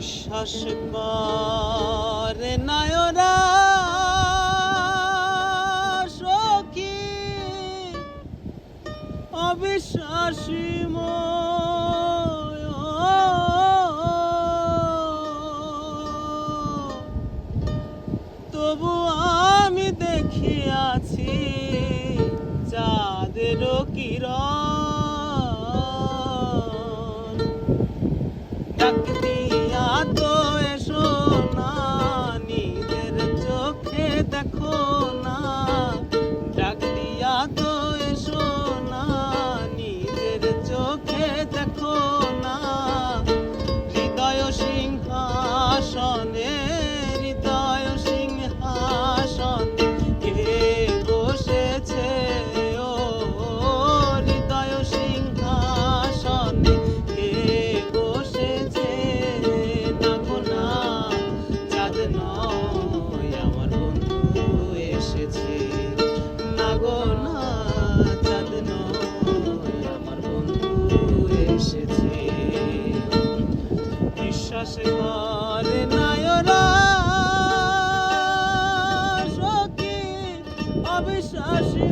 বিশ্বাস করে নায়রা সখী অবিশ্বাসী তবু আমি দেখিয়াছি চাঁদেরও কিরণ ডাক দিয়া তো এসো না নিজের চোখে দেখো না ডাক দিয়া তো এসো না নিজের চোখে দেখো না হৃদয় সিংহাসনে কে বসেছে ও হৃদয় সিংহাসনে কে বসেছে না গো না চাঁদ নয় আমার বন্ধু এসেছে না গো না চাঁদ নয় আমার বন্ধু এসেছে বিশ্বাস করে নায়রা অবিশ্বাসী